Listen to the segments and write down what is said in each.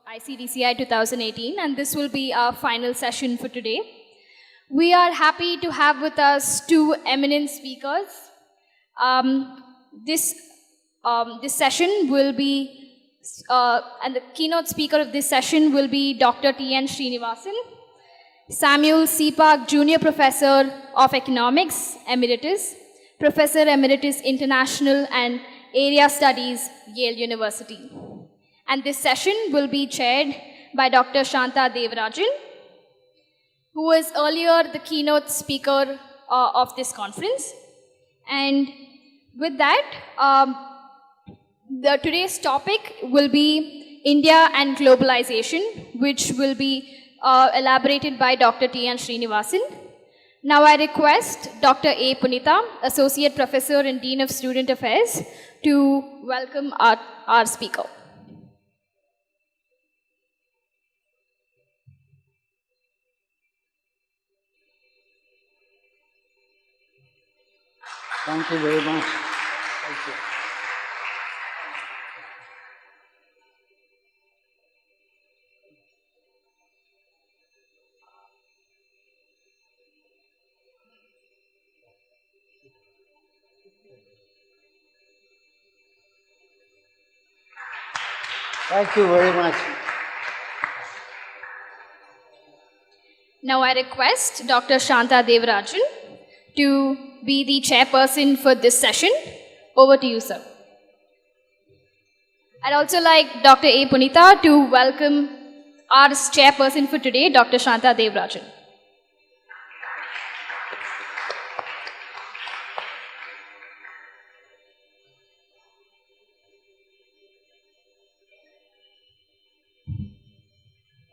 ICDCI 2018, and this will be our final session for today. We are happy to have with us two eminent speakers. This session will be, and the keynote speaker of this session will be Dr. T.N. Srinivasan, Samuel C. Park, Junior Professor of Economics, Emeritus, Professor Emeritus International and Area Studies, Yale University. And this session will be chaired by Dr. Shanta Devarajan, who was earlier the keynote speaker of this conference. And with that, today's topic will be India and globalization, which will be elaborated by Dr. T.N. Srinivasan. Now I request Dr. A. Punita, Associate Professor and Dean of Student Affairs, to welcome our speaker. Thank you very much. Thank you. Thank you very much. Now I request Dr. Shanta Devarajan to be the chairperson for this session. Over to you, sir. I'd also like Dr. A. Punita to welcome our chairperson for today, Dr. Shanta Devarajan.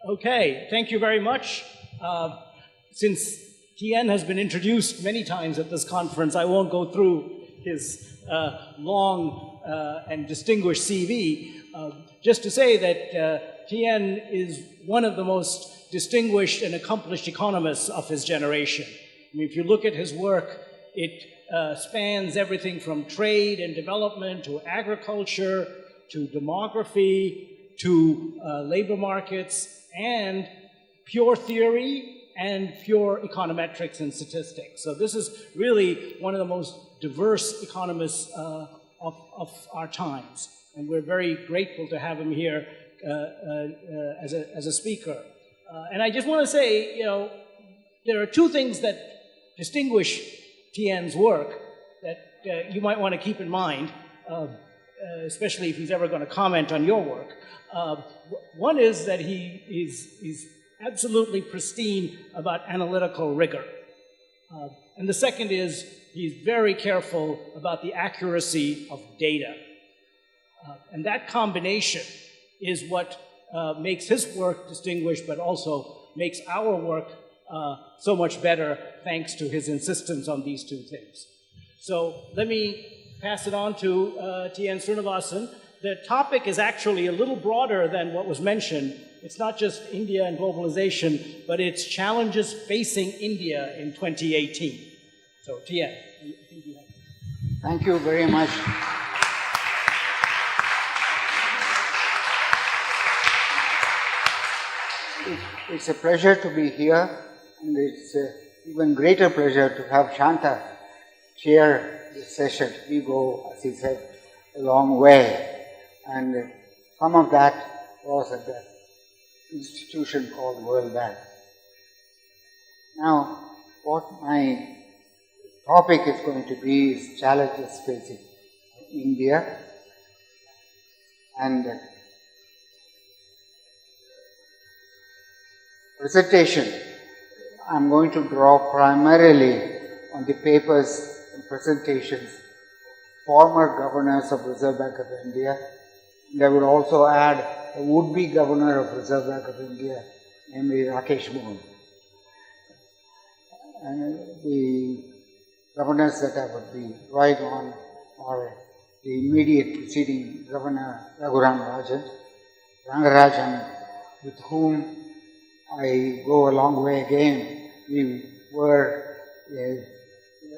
Okay, thank you very much. Since T.N. has been introduced many times at this conference, I won't go through his long and distinguished CV. Just to say that T.N. is one of the most distinguished and accomplished economists of his generation. I mean, if you look at his work, it spans everything from trade and development to agriculture to demography to labor markets and pure theory and pure econometrics and statistics. So this is really one of the most diverse economists of our times. And we're very grateful to have him here as a speaker. And I just want to say, you know, there are two things that distinguish T.N.'s work that you might want to keep in mind, especially if he's ever going to comment on your work. One is that he's absolutely pristine about analytical rigor. And the second is he's very careful about the accuracy of data. And that combination is what makes his work distinguished, but also makes our work so much better thanks to his insistence on these two things. So let me pass it on to T.N. Srinivasan. The topic is actually a little broader than what was mentioned. It's not just India and globalization, but it's challenges facing India in 2018. So, T.N. I think you have. Thank you very much. It's a pleasure to be here, and it's an even greater pleasure to have Shanta chair this session. We go, as he said, a long way. And some of that was at the institution called World Bank. Now, what my topic is going to be is challenges facing India. And presentation, I'm going to draw primarily on the papers and presentations of former governors of Reserve Bank of India. And I would also add a would-be governor of Reserve Bank of India, namely Rakesh Mohan. And the governors that I would be drawing on are the immediate preceding Governor Rangarajan, with whom I go a long way again. We were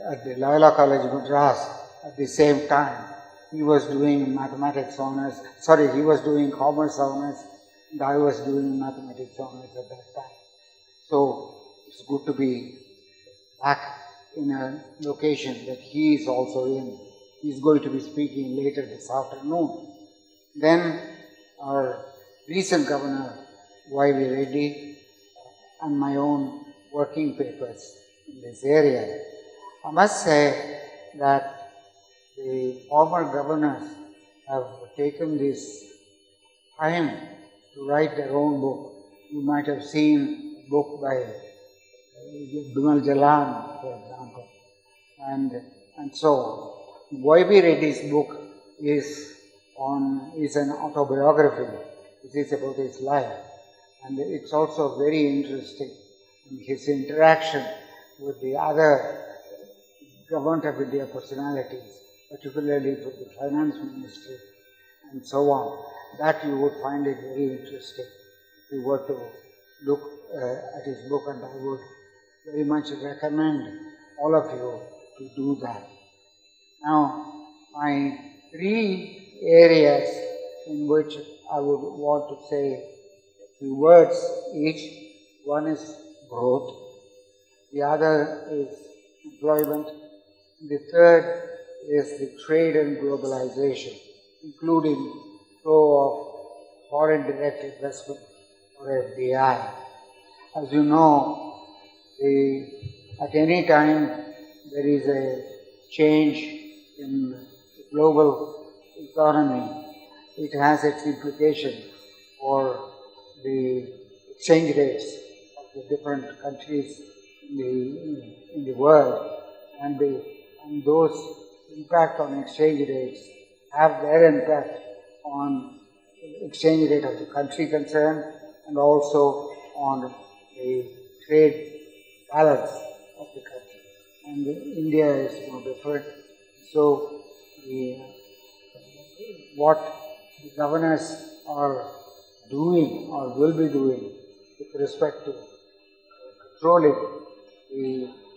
at the Loyola College, Madras at the same time. He was doing mathematics honors, he was doing commerce honors, and I was doing mathematics honors at that time. So it's good to be back in a location that he is also in. He's going to be speaking later this afternoon. Then our recent governor, Y.V. Reddy, and my own working papers in this area. I must say that the former governors have taken this time to write their own book. You might have seen a book by Bimal Jalan, for example, and so on. Y.B. Reddy's book is an autobiography. It is about his life, and it's also very interesting in his interaction with the other Government of India personalities, particularly with the Finance Ministry and so on. That you would find it very interesting if you were to look at his book, and I would very much recommend all of you to do that. Now, my 3 areas in which I would want to say a few words each. One is growth, the other is employment, the third is the trade and globalization, including flow of foreign direct investment or FDI. As you know, at any time there is a change in the global economy, it has its implication for the exchange rates of the different countries in the world, and those impact on exchange rates have their impact on exchange rate of the country concerned and also on the trade balance of the country. And India is no different. So what the governors are doing or will be doing with respect to controlling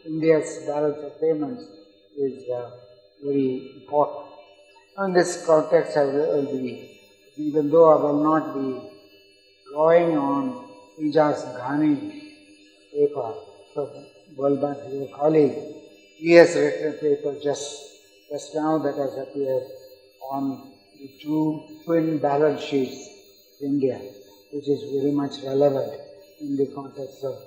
India's balance of payments is very important. In this context, even though I will not be drawing on Ijaz Ghani paper from World Bank, your colleague, he has written a paper just now that has appeared on the 2 twin balance sheets of India, which is very much relevant in the context of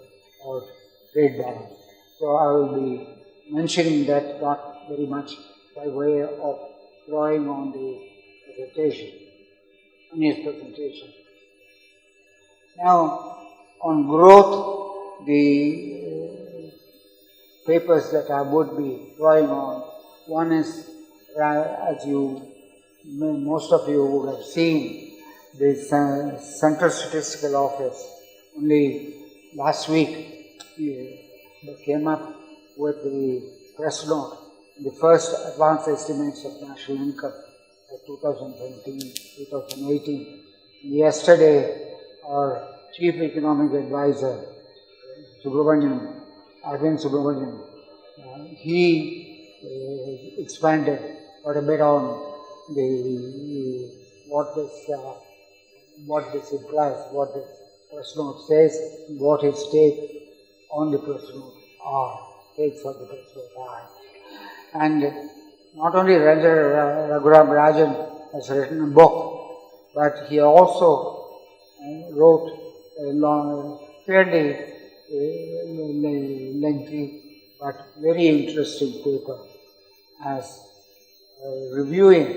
our trade balance. So I will be mentioning that not very much by way of drawing on the presentation, on his presentation. Now, on growth, the papers that I would be drawing on, one is, as most of you would have seen, the Central Statistical Office only last week came up with the press note, the first advanced estimates of national income for 2017-2018. Yesterday, our Chief Economic Advisor, Arvind Subramanian, he expanded quite a bit on what this implies, what this press note says, what his take on the press note are, takes on the press note are. And not only Raghuram Rajan has written a book, but he also wrote a long, fairly lengthy but very interesting paper as reviewing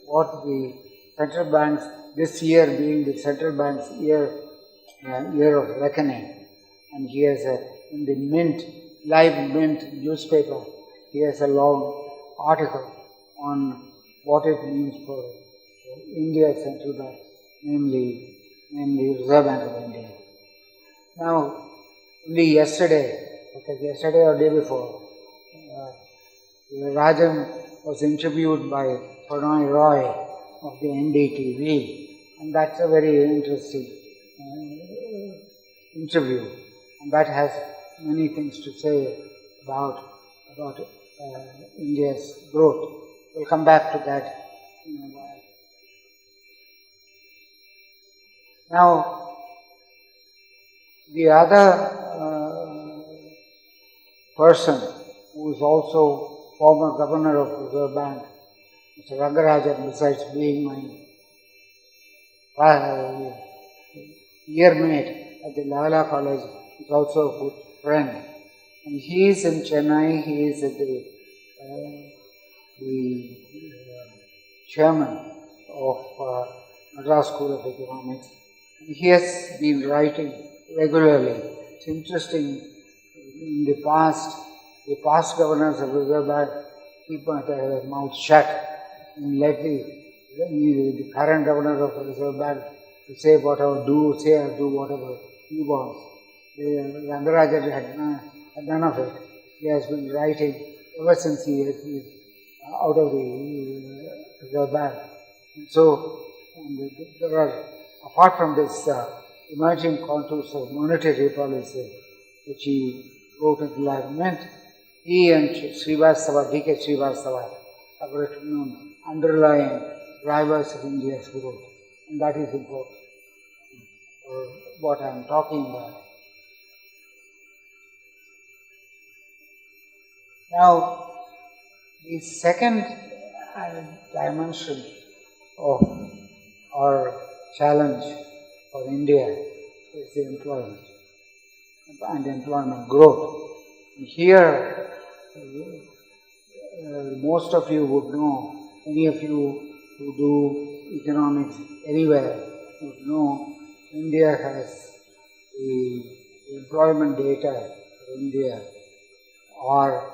what the central banks, this year being the central bank's year of reckoning. And he has in the Live Mint newspaper, he has a long article on what it means for India's central bank, namely Reserve Bank of India. Now, only yesterday or day before, Rajan was interviewed by Prannoy Roy of the NDTV, and that's a very interesting interview, and that has many things to say about India's growth. We'll come back to that in a while. Now, the other person who is also former governor of Reserve Bank, Mr. Rangarajan, besides being my year mate at the Lala College, is also a good friend. And he is in Chennai, he is at the chairman of Madras School of Economics. He has been writing regularly. It's interesting, in the past governors of Reserve Bank keep their mouth shut and let the current governor of the Reserve Bank to say whatever, do whatever he wants. Rangarajan had none of it. He has been writing ever since he is out of the Reserve Bank. And so, there are, apart from this emerging contours of monetary policy, which he wrote in the Enlightenment, he and Srivastava, D.K. Srivastava, have written on underlying drivers of India's growth. And that is important for what I am talking about. Now, the second dimension of our challenge for India is the employment and employment growth. And here, most of you would know, any of you who do economics anywhere would know, India has the employment data for India are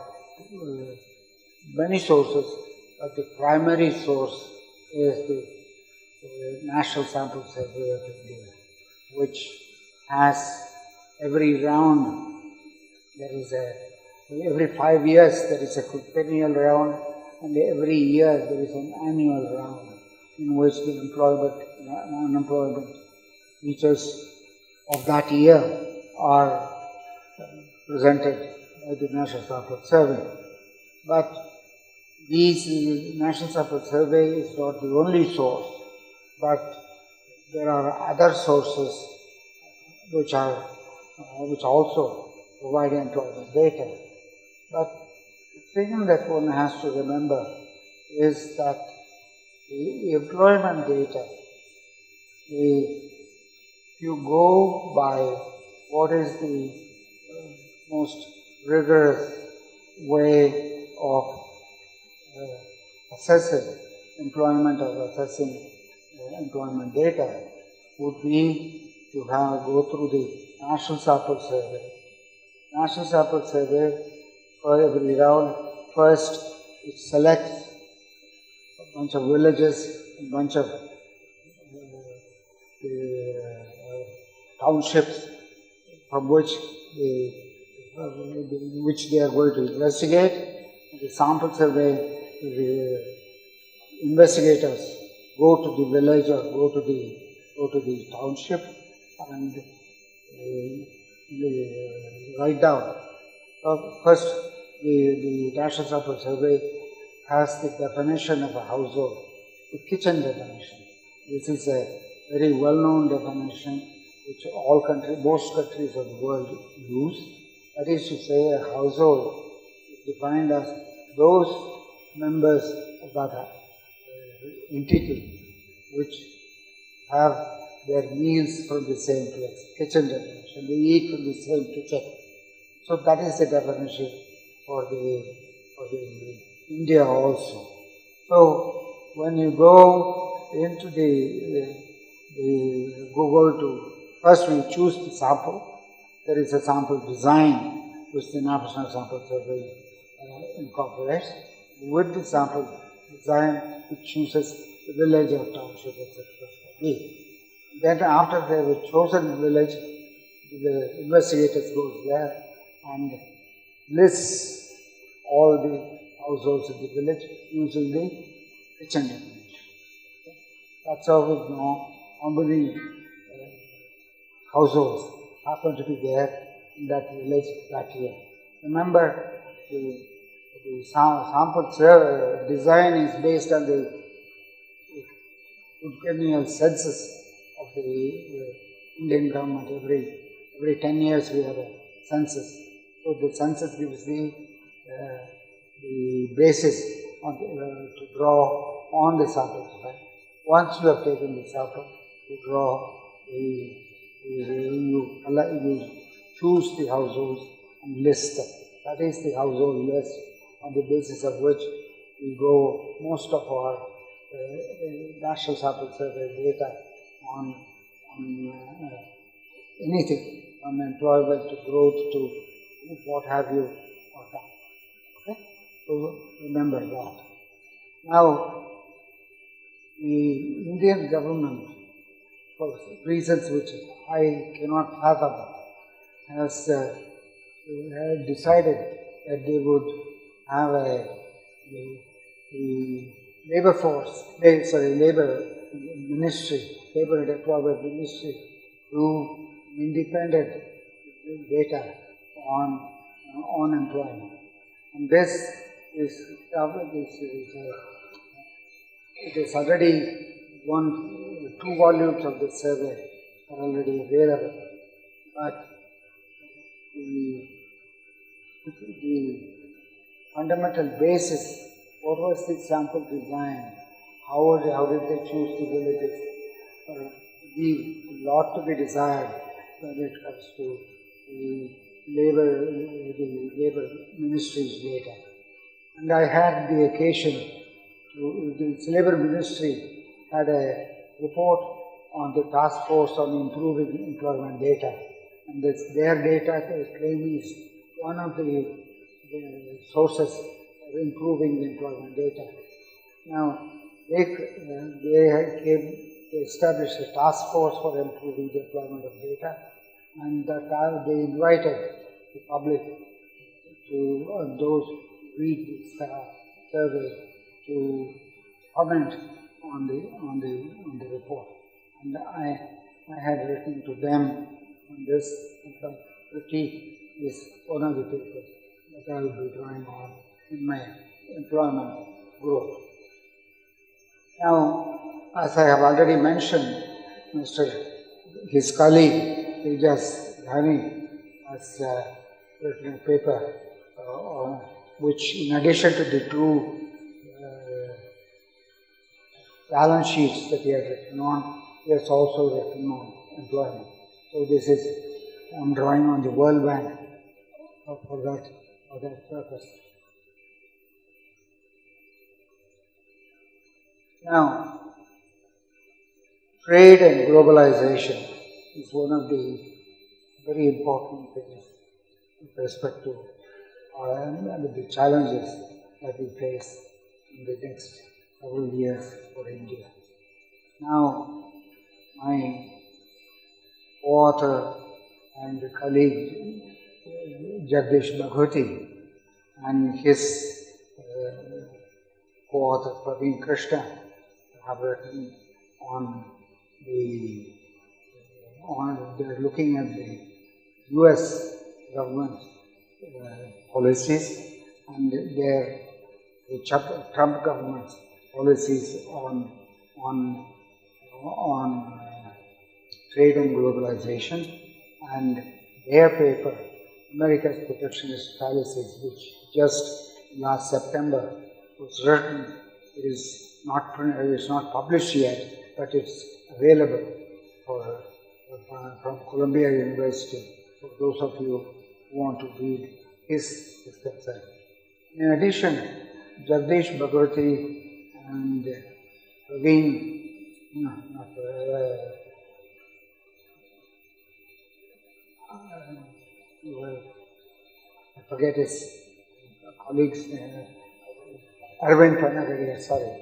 many sources, but the primary source is the National Sample Survey of India, which has every round, every 5 years there is a quinquennial round, and every year there is an annual round in which the employment and unemployment features of that year are presented by the National Sample Survey. But these National Sample Survey is not the only source, but there are other sources which also provide employment data. But the thing that one has to remember is that the employment data, if you go by what is the most rigorous way of assessing employment or assessing employment data, would be to go through the National Sample Survey. National Sample Survey, for every round, first it selects a bunch of villages, a bunch of townships from which they are going to investigate. The sample survey, the investigators go to the village or go to the township and write down. First, the National Sample Survey has the definition of a household, the kitchen definition. This is a very well-known definition which most countries of the world use. That is to say, a household is defined as those members of that entity which have their meals from the same place, kitchen definition. They eat from the same kitchen. So that is the definition for the India also. So when you go into the Google first we choose the sample. There is a sample design which the National Sample Survey incorporates. With the sample design, it chooses the village or township, etc. Then after they have chosen the village, the investigators goes there and lists all the households in the village using the kitchen definition. That's how we know how many households happen to be there in that village that year. Remember, the sample design is based on the quinquennial census of the Indian government, every 10 years we have a census. So the census gives the basis to draw on the sample. Once you have taken the sample, you draw you choose the households and list them. That is the household list on the basis of which we go most of our National Sample Survey data on anything, from employment to growth to what have you or that. Okay? So remember that. Now, the Indian government, for reasons which I cannot fathom, has decided that they would have labor ministry, labor and employment ministry, do independent data on unemployment. And this is it is already 2 volumes of the survey are already available, but the fundamental basis, what was the sample design, how did they choose the villages, leave a lot to be desired when it comes to the labor ministry's data. And I had the occasion the labor ministry had a report on the task force on improving employment data. And their data claim is one of the sources of improving the employment data. Now, they established a task force for improving the employment of data, and that they invited the public to those who read this survey to comment on the report. And I had written to them on this, critique is one of the papers that I will be drawing on in my employment growth. Now, as I have already mentioned, his colleague, Tejas Dhani, has written a paper which, in addition to the 2 balance sheets that he had written on, he has also written on employment. So this is, I'm drawing on the World Bank for that purpose. Now, trade and globalization is one of the very important things with respect to the challenges that we face in the next several years for India. Now, my co-author and colleague Jagdish Bhagwati and his co-author Praveen Krishna have written they're looking at the US government policies and the Trump government's policies on trade and globalization, and their paper, America's Protectionist Policies, which just last September was written. It is not published yet, but it's available from Columbia University for those of you who want to read his concern. In addition, Jagdish Bhagwati and Praveen, I forget his colleagues, Arvind Panagaria, sorry.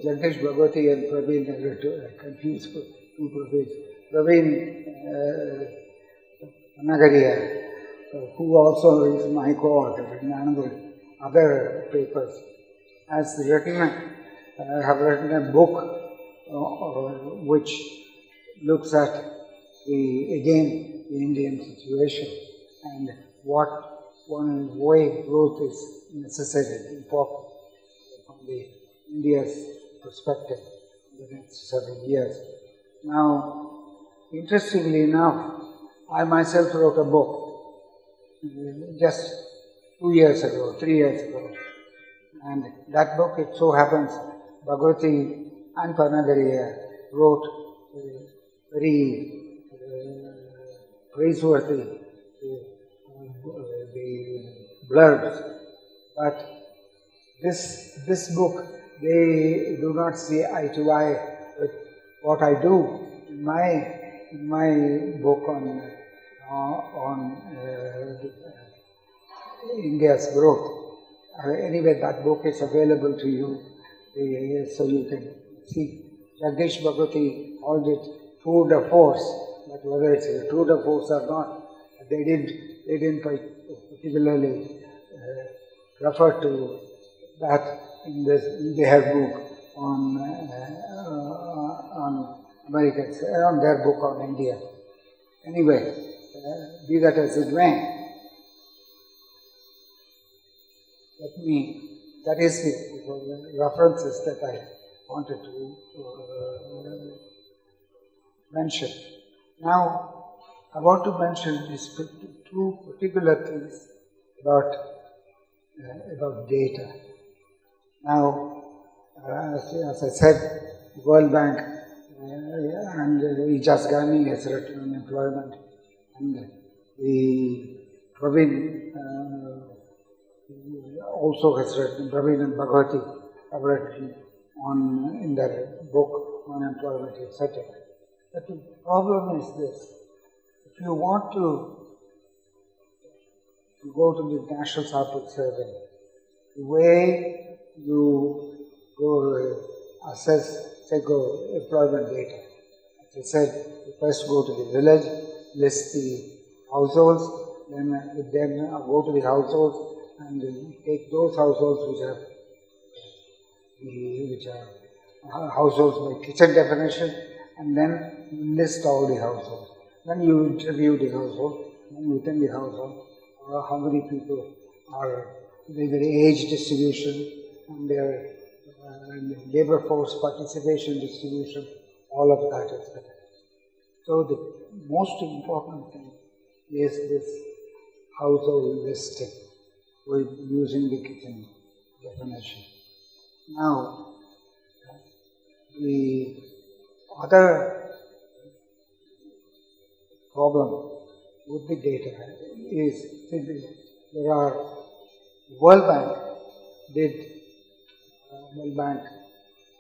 Jagdish Bhagwati and Praveen, I confused two Praveens. Praveen Panagaria, who also is my co-author in other papers, have written a book which looks at the Indian situation and what way growth is necessary, important from India's perspective in the next several years. Now, interestingly enough, I myself wrote a book just 2 years ago, 3 years ago. And that book, it so happens, Bhagavati and Panagariya wrote very praiseworthy the blurbs. But this book, they do not see eye to eye with what I do in my book on India's growth. Anyway, that book is available to you, so you can see. Jagdish Bhagwati called it tour de force, but whether it's a tour de force or not, they didn't particularly refer to that in their book on Americans, on their book on India. Anyway, be that as it may, that is the references that I wanted to mention. Now, I want to mention these two particular things about data. Now, as I said, the World Bank and Ijaz Ghani has written on employment, and the Praveen also has written, Praveen and Bhagwati have written in their book on employment, etc. But the problem is this: if you want to go to the National Sample Survey, the way you go assess, say, employment data. As I said, you first go to the village, list the households, then go to the households and take those households which are households by kitchen definition, and then list all the households. Then you interview the household, and within the household, how many people are, their age distribution and their labor force participation distribution, all of that is there. So the most important thing is this household listing with using the kitchen definition. Now, the other problem with the data is there are World Bank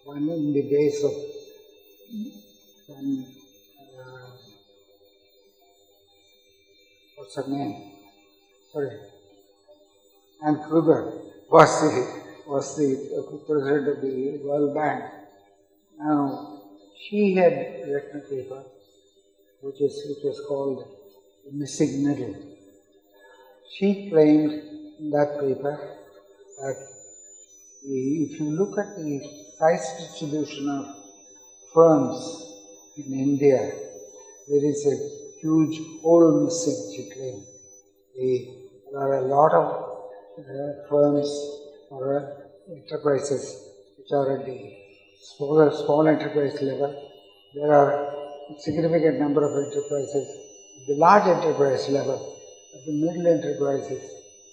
when in the days of when what's her name? Sorry, Anne Kruger was the president of the World Bank. Now, she had written a paper which was called The Missing Middle. She claimed in that paper that if you look at the size distribution of firms in India, there is a huge hole missing, she claimed. There are a lot of firms or enterprises which are at the small enterprise level. There are a significant number of enterprises at the large enterprise level, but the middle enterprise is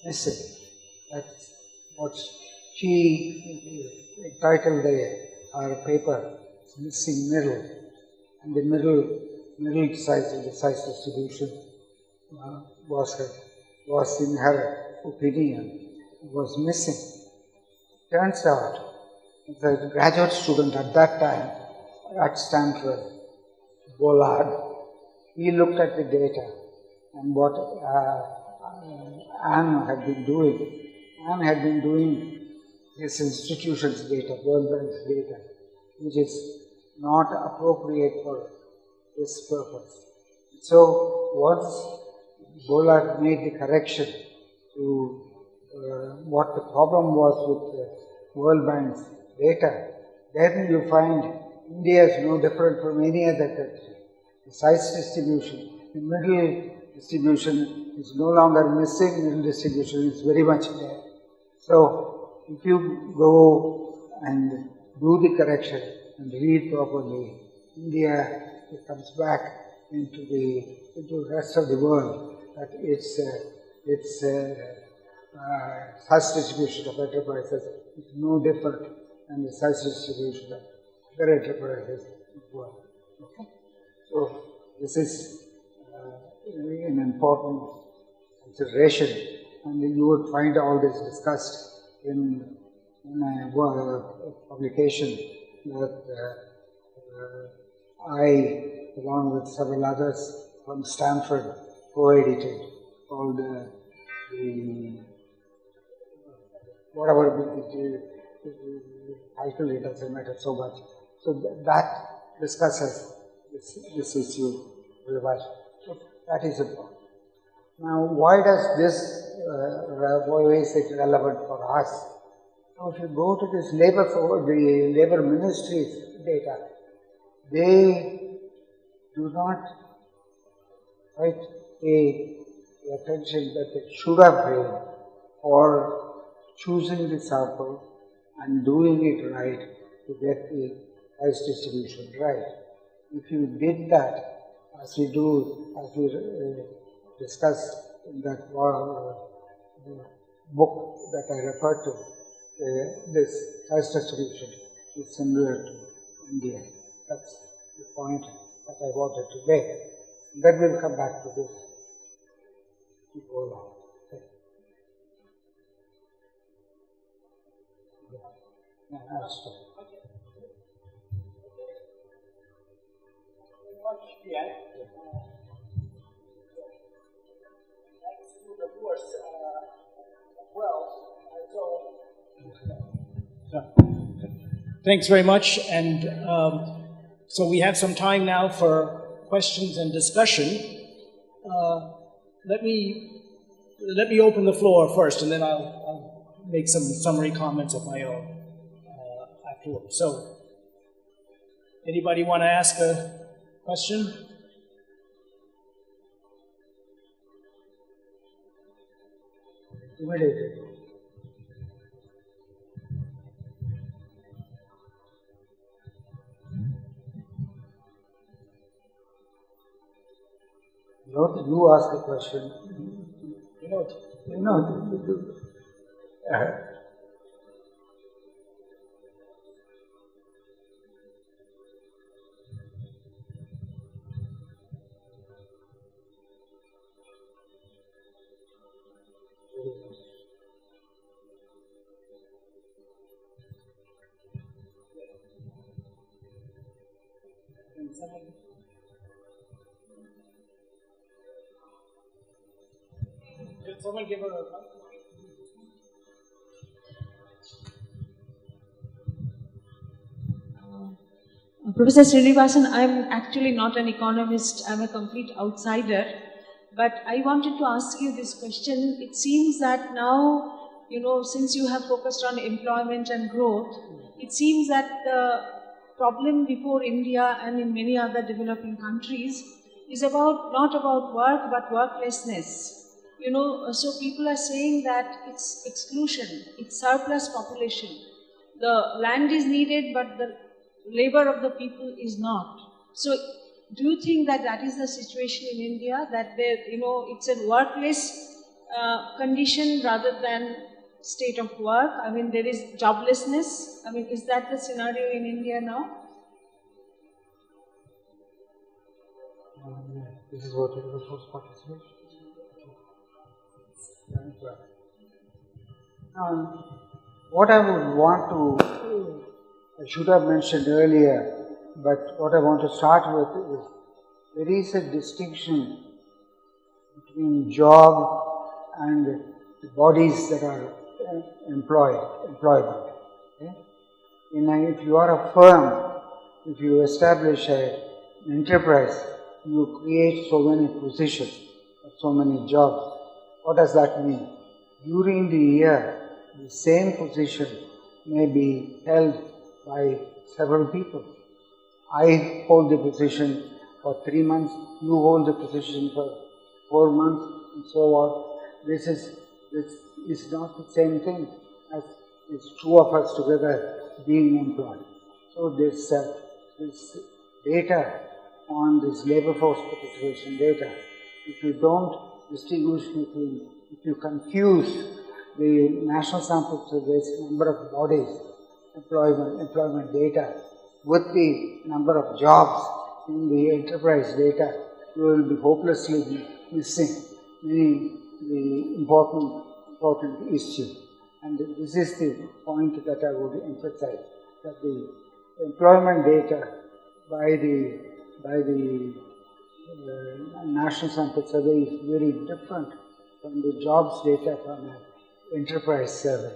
missing. That's what she entitled her paper, Missing Middle. And the middle size, the size distribution was in her opinion, was missing. Turns out, the graduate student at that time at Stanford, Bollard, he looked at the data and what Anne had been doing. Anne had been doing this institution's data, World Bank's data, which is not appropriate for this purpose. So once Bollard made the correction to what the problem was with World Bank's data, then you find India is no different from any other country. The size distribution, the middle distribution is no longer missing, middle distribution is very much there. So if you go and do the correction and read properly, India comes back into the rest of the world, that its such distribution of enterprises is no different than the such distribution of other enterprises in the world. Okay? So this is an important consideration, and you would find all this discussed in a publication that I, along with several others from Stanford, co-edited, called the whatever the title, it doesn't matter so much. So that discusses this issue very much. So that is important. Now, why is it relevant for us? Now, if you go to this the labor ministry's data, they do not quite pay the attention that they should have paid for choosing the sample and doing it right to get the price distribution right. If you did that, as we discussed in that book that I referred to, this price distribution is similar to India. That's the point that I wanted to make. And then we'll come back to this to go along. Okay. Yeah, I'll stop. Thanks very much, and so we have some time now for questions and discussion. Let me open the floor first, and then I'll make some summary comments of my own afterwards. So, anybody want to ask a question? You ask a question. Can someone give her a Professor Srinivasan, I'm actually not an economist, I'm a complete outsider. But I wanted to ask you this question. It seems that now, since you have focused on employment and growth, it seems that the problem before India and in many other developing countries is not about work, but worklessness. So people are saying that it's exclusion, it's surplus population. The land is needed, but the labor of the people is not. So do you think that that is the situation in India, that it's a workless condition rather than state of work? I mean, there is joblessness. I mean, is that the scenario in India now? This is what it was first participation. What I would want to, I should have mentioned earlier, but what I want to start with is there is a distinction between job and the bodies that are employment. Okay? If you are a firm, if you establish an enterprise, you create so many positions, so many jobs. What does that mean? During the year, the same position may be held by several people. I hold the position for 3 months, you hold the position for 4 months, and so on. This is not the same thing as it's two of us together being employed. So this data on this labor force participation data, if you don't distinguish between, if you confuse the National Sample Survey's number of bodies, employment data, with the number of jobs in the enterprise data, you will be hopelessly missing the important issue. And this is the point that I would emphasize, that the employment data by the National Sample Survey is very different from the jobs data from an enterprise survey.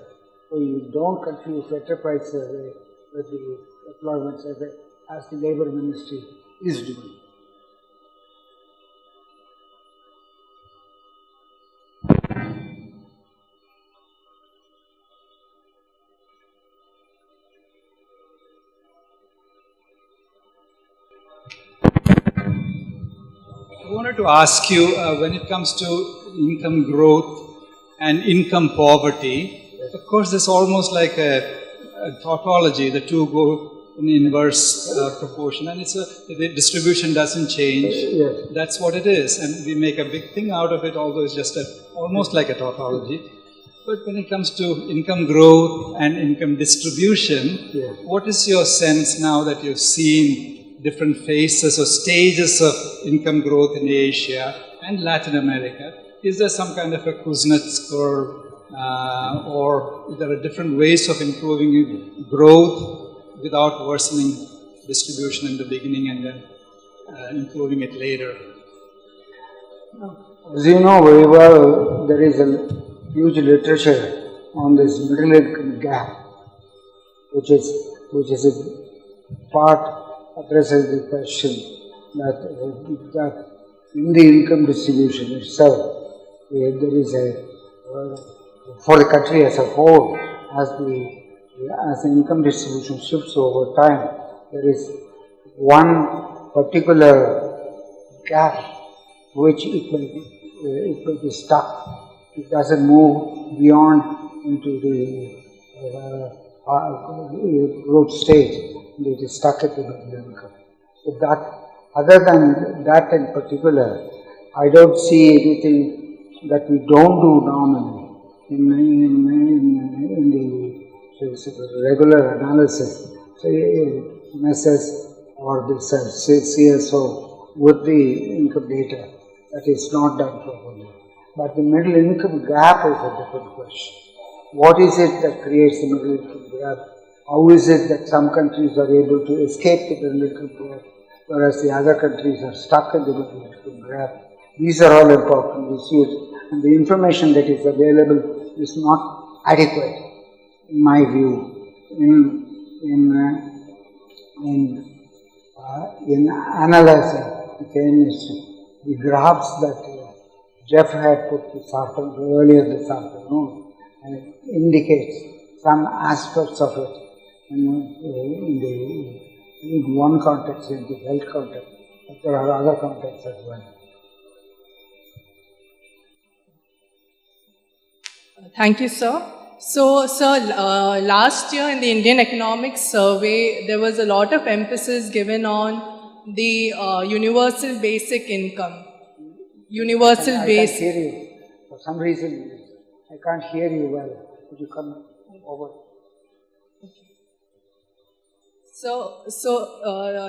So you don't confuse enterprise survey with the employment survey, as the Labour Ministry is doing. I wanted to ask you, when it comes to income growth and income poverty, of course, there's almost like a tautology. The two go in inverse proportion, and the distribution doesn't change. Yes. That's what it is, and we make a big thing out of it, although it's just almost like a tautology. But when it comes to income growth and income distribution, yes, what is your sense now that you've seen different phases or stages of income growth in Asia and Latin America? Is there some kind of a Kuznets curve, or is there different ways of improving growth without worsening distribution in the beginning and then improving it later? As you know very well, there is a huge literature on this middle income gap, which is a part addresses the question that in the income distribution itself, there is for the country as a whole, as the income distribution shifts over time, there is one particular gap which it will be stuck. It doesn't move beyond into the growth stage. It is stuck at the middle income. So that, other than that in particular, I don't see anything that we don't do normally in the regular analysis, measures or the CSO with the income data, that is not done properly. But the middle income gap is a different question. What is it that creates the middle income gap? How is it that some countries are able to escape the middle income gap, whereas the other countries are stuck in the middle income gap? These are all important issues, and the information that is available is not adequate, in my view, in analyzing the graphs that Jeff had put earlier this afternoon, and it indicates some aspects of it in one context, in the health context, but there are other contexts as well. Thank you, sir. So, sir, last year in the Indian Economic Survey, there was a lot of emphasis given on the universal basic income. I can't hear you. For some reason, I can't hear you well. Could you come over? So,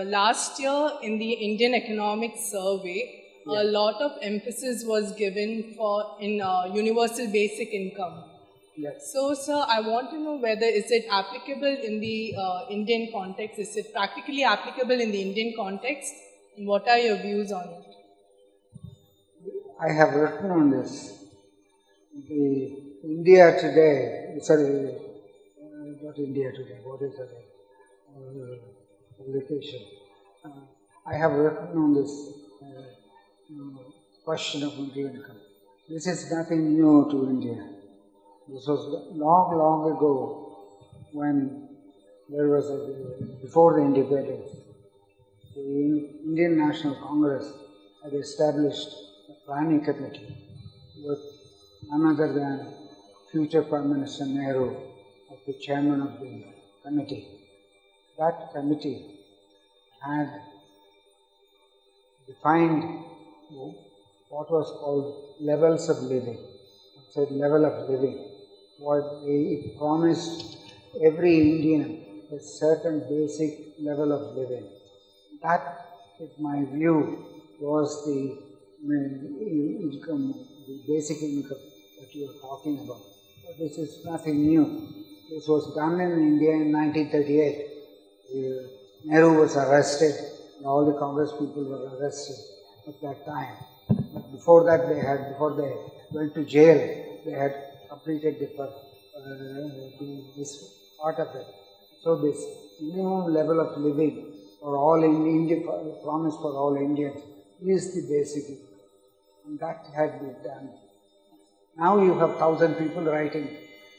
last year in the Indian Economic Survey, a lot of emphasis was given in universal basic income. Yes. So, sir, I want to know whether is it applicable in the Indian context? Is it practically applicable in the Indian context? And what are your views on it? I have written on this. India today, not India today, what is the publication? I have written on this question of middle income. This is nothing new to India. This was long, long ago when there was before the independence. The Indian National Congress had established a planning committee with none other than future Prime Minister Nehru as the chairman of the committee. That committee had defined what was called levels of living. It said level of living. It promised every Indian a certain basic level of living. That, in my view, was the income, the basic income that you are talking about. But this is nothing new. This was done in India in 1938. Nehru was arrested, and all the Congress people were arrested at that time. But before that, before they went to jail, they had completed this part of it. So this minimum level of living for all Indian, promise for all Indians, is the basic income. And that had been done. Now you have 1,000 people writing,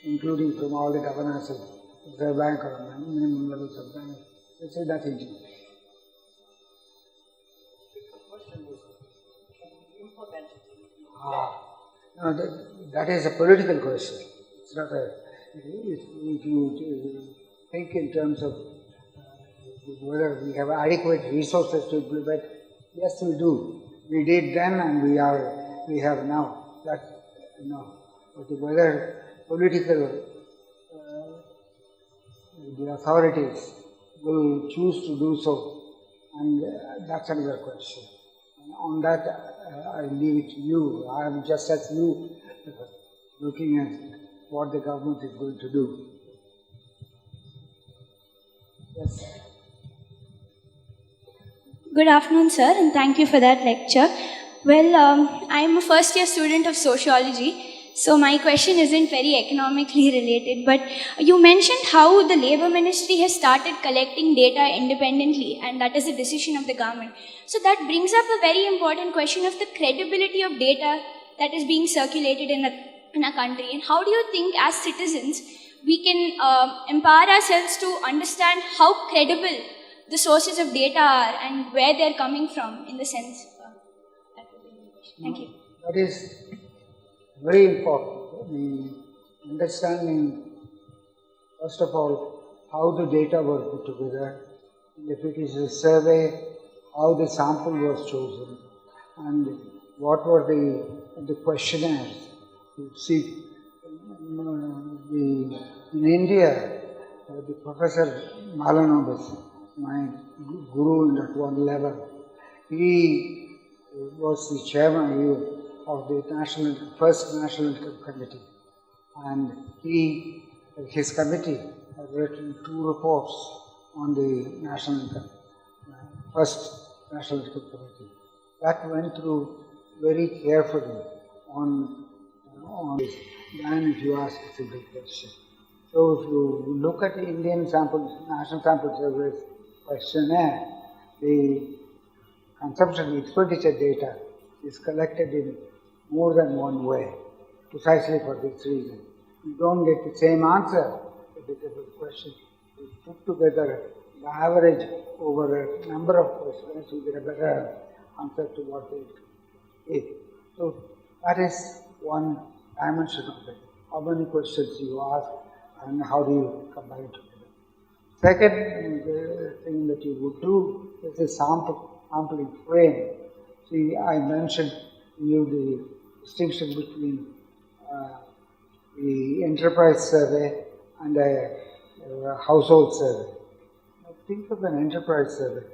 including from all the governors of the Reserve Bank or minimum levels of bank. This is nothing new. No, that is a political question. It's not a. If you think in terms of whether we have adequate resources to implement, yes, we do. We did then, and we have now. That's But whether political the authorities will choose to do so, and that's another question. And on that, I leave it to you. I am just as you looking at what the government is going to do. Yes. Good afternoon, sir, and thank you for that lecture. Well, I am a first-year student of sociology, so my question isn't very economically related, but you mentioned how the Labour Ministry has started collecting data independently, and that is a decision of the government. So that brings up a very important question of the credibility of data that is being circulated in a country, and how do you think as citizens we can empower ourselves to understand how credible the sources of data are and where they're coming from, in the sense. Thank you. That is very important. The understanding, first of all, how the data were put together, if it is a survey, how the sample was chosen, and what were the questionnaires. You see, in India, the Professor Malanobis, my guru at one level, he was the chairman of the first National Income Committee, and his committee had written 2 reports on the National Income, first National Income Committee. That went through very carefully on this. Then if you ask a simple question. So if you look at the Indian National Sample Service questionnaire, the consumption expenditure data is collected in more than one way, precisely for this reason. You don't get the same answer to the different question. You put together the average over a number of questions, you get a better answer to what it is. So that is one dimension of it. How many questions you ask and how do you combine it together. Second thing that you would do is a sampling frame. See, I mentioned to you the distinction between the enterprise survey and a household survey. Now think of an enterprise survey.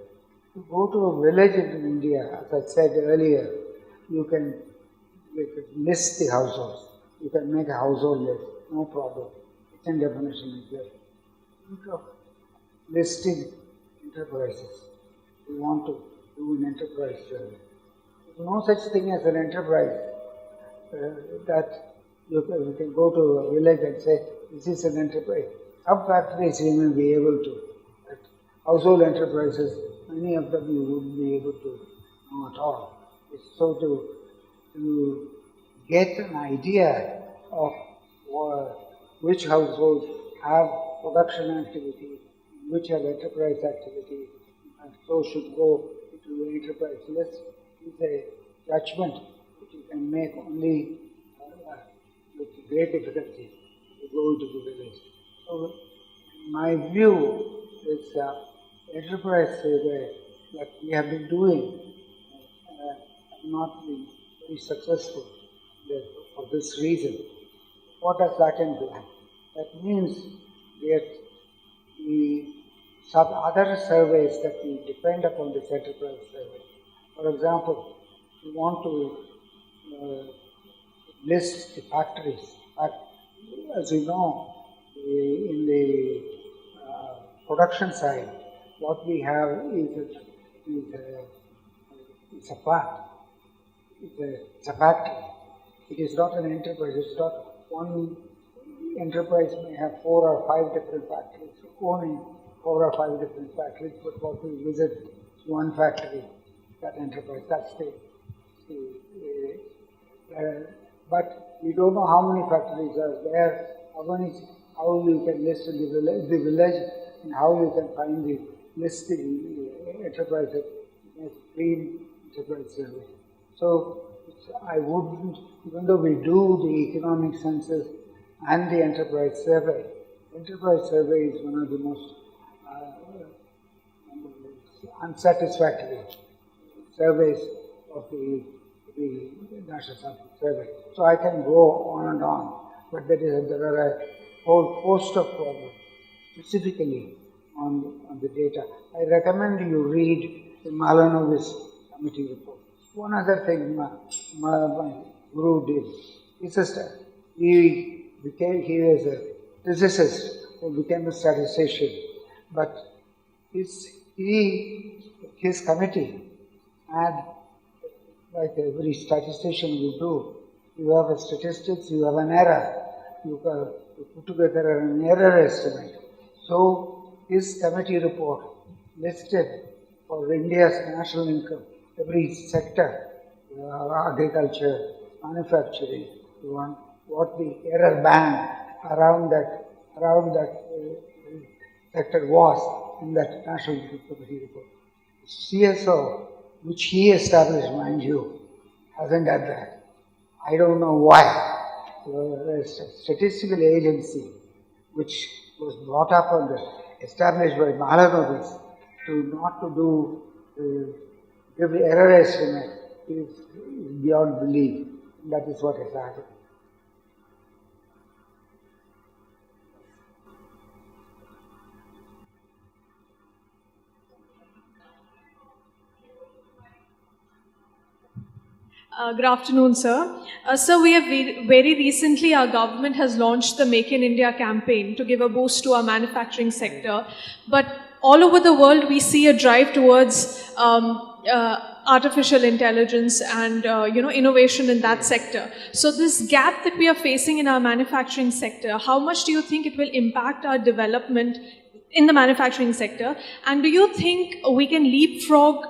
You go to a village in India, as I said earlier, you can list the households. You can make a household list, no problem. Kitchen definition is there. Think of listing enterprises. You want to do an enterprise survey. There's no such thing as an enterprise that you can go to a village and say, this is an enterprise. Some factories you may be able to, but household enterprises, many of them you wouldn't be able to know at all. So to get an idea of which households have production activity, which have enterprise activity, and so should go into the enterprise list, is a judgment that you can make only with great difficulty to go into the village. So, my view is enterprise survey that we have been doing not been very successful for this reason. What does that imply? That means that some other surveys that we depend upon this enterprise survey. For example, we want to list the factories. As you know, in the production side, what we have is a plant. It's a factory. It is not an enterprise. It's not one enterprise may have 4 or 5 different factories, owning 4 or 5 different factories, but what we visit is one factory, that enterprise. That's but we don't know how many factories are there, how you can list in the village, and how you can find the listing enterprise, clean enterprise survey. So I wouldn't, even though we do the economic census and the enterprise survey is one of the most unsatisfactory surveys of the National Census Survey. So I can go on and on, but there are a whole host of problems, specifically on the data. I recommend you read the Malanovis committee report. One other thing my guru did, he was a physicist who became a statistician, but his committee had, like every statistician would do, you have a statistics, you have an error, you put together an error estimate. So his committee report listed for India's national income every sector, agriculture, manufacturing, what the error band around that sector was in that national committee report. CSO, which he established, mind you, hasn't done that. I don't know why. The statistical agency, which was brought up established by Malanovis to give the error estimate is beyond belief. That is what has happened. Good afternoon, sir. Sir, we have very recently, our government has launched the Make in India campaign to give a boost to our manufacturing sector. But all over the world, we see a drive towards artificial intelligence and innovation in that sector. So this gap that we are facing in our manufacturing sector, how much do you think it will impact our development in the manufacturing sector? And do you think we can leapfrog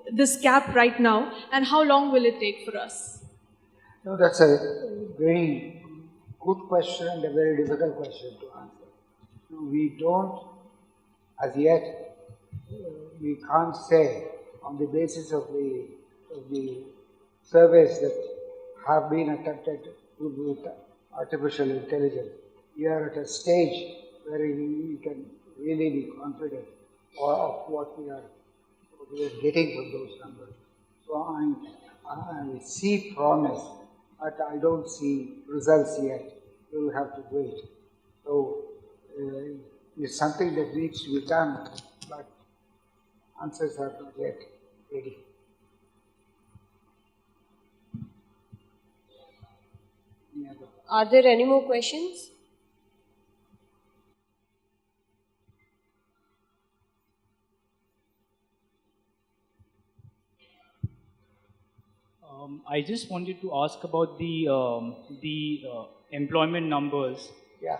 this gap right now, and how long will it take for us? No, that's a very good question and a very difficult question to answer. We don't, as yet, we can't say on the basis of the surveys that have been attempted with artificial intelligence. We are at a stage where we can really be confident of what we are getting from those numbers. So I see promise, but I don't see results yet. We will have to wait. So it's something that needs to be done, but answers are not yet ready. Are there any more questions? I just wanted to ask about the employment numbers. Yeah.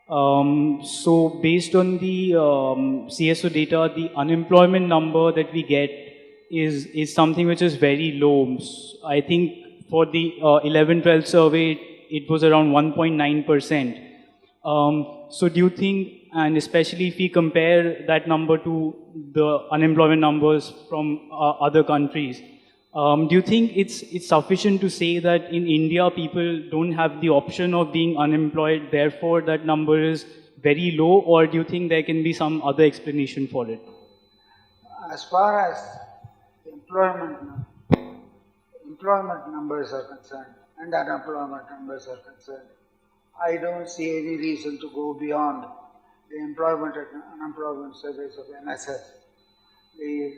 So based on the CSO data, the unemployment number that we get is something which is very low. I think for the 11-12 survey, it was around 1.9%. So do you think, and especially if we compare that number to the unemployment numbers from other countries, do you think it's sufficient to say that in India people don't have the option of being unemployed, therefore that number is very low, or do you think there can be some other explanation for it? As far as employment employment numbers are concerned and unemployment numbers are concerned, I don't see any reason to go beyond the employment and unemployment surveys of NSS. The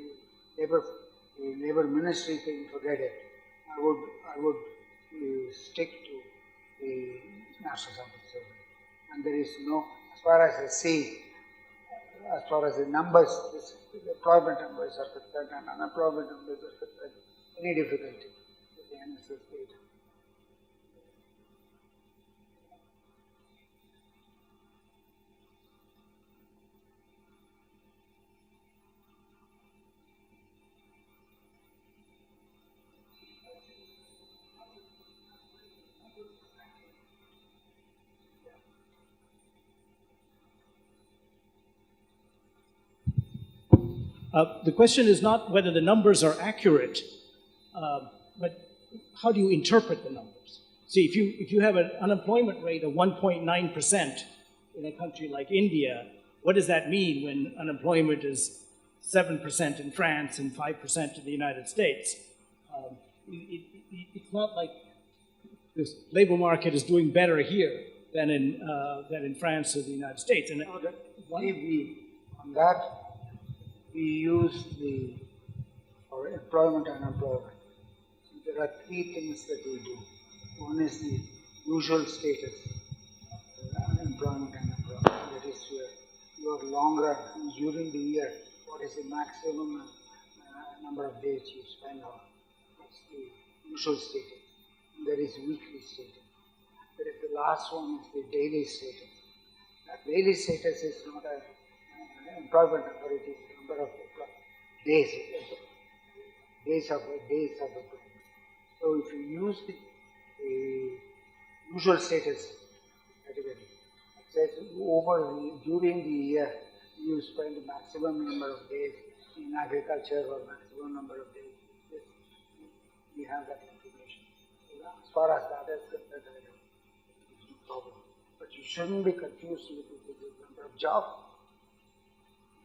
labor ministry can forget it. I would stick to the National Sample Survey. And there is no, as far as I see, as far as the numbers, the employment numbers are concerned and unemployment numbers are concerned, any difficulty with the NSS data. The question is not whether the numbers are accurate, but how do you interpret the numbers? See, if you have an unemployment rate of 1.9% in a country like India, what does that mean when unemployment is 7% in France and 5% in the United States? It's not like the labor market is doing better here than in France or the United States. And on that, we use for employment and unemployment. There are three things that we do. One is the usual status, employment and unemployment. That is your long run, during the year, what is the maximum number of days you spend on. That's the usual status. And there is weekly status. There is the last one is the daily status. That daily status is not an employment number, it is number of days of employment. So if you use the usual status category, it says during the year you spend the maximum number of days in agriculture or maximum number of days. We have that information. As far as that is concerned, there is no problem. But you shouldn't be confused with the number of jobs.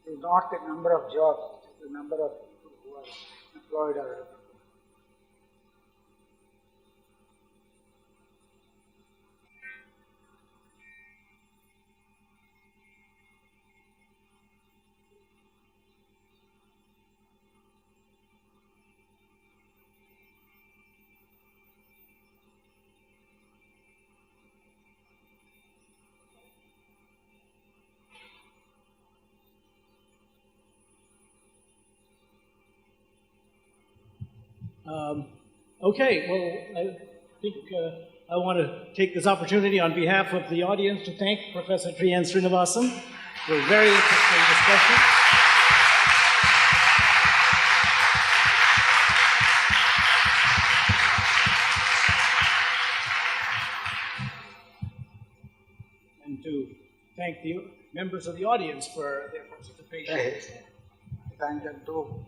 It is not the number of jobs, it is the number of people who are employed or unemployed. Okay, well, I think I want to take this opportunity on behalf of the audience to thank Professor T.N. Srinivasan for a very interesting discussion. And to thank the members of the audience for their participation. Thank them too.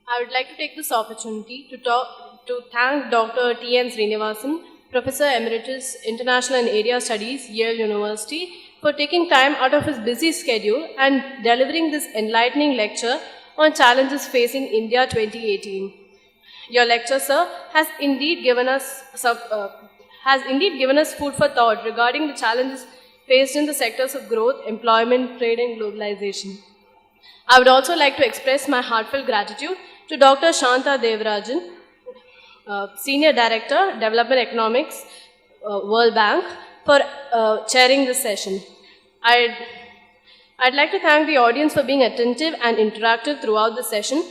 I would like to take this opportunity to thank Dr. T.N. Srinivasan, Professor Emeritus, International and Area Studies, Yale University, for taking time out of his busy schedule and delivering this enlightening lecture on challenges facing India 2018. Your lecture, sir, has indeed given us food for thought regarding the challenges faced in the sectors of growth, employment, trade, and globalization. I would also like to express my heartfelt gratitude to Dr. Shanta Devarajan, Senior Director, Development Economics, World Bank, for chairing this session. I'd like to thank the audience for being attentive and interactive throughout the session.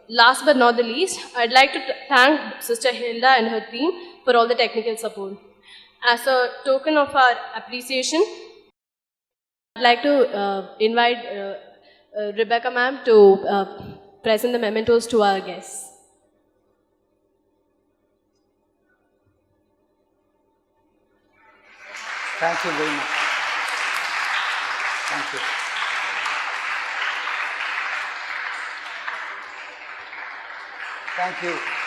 Last but not the least, I'd like to thank Sister Hilda and her team for all the technical support. As a token of our appreciation, I'd like to invite Rebecca ma'am to present the mementos to our guests. Thank you very much. Thank you. Thank you.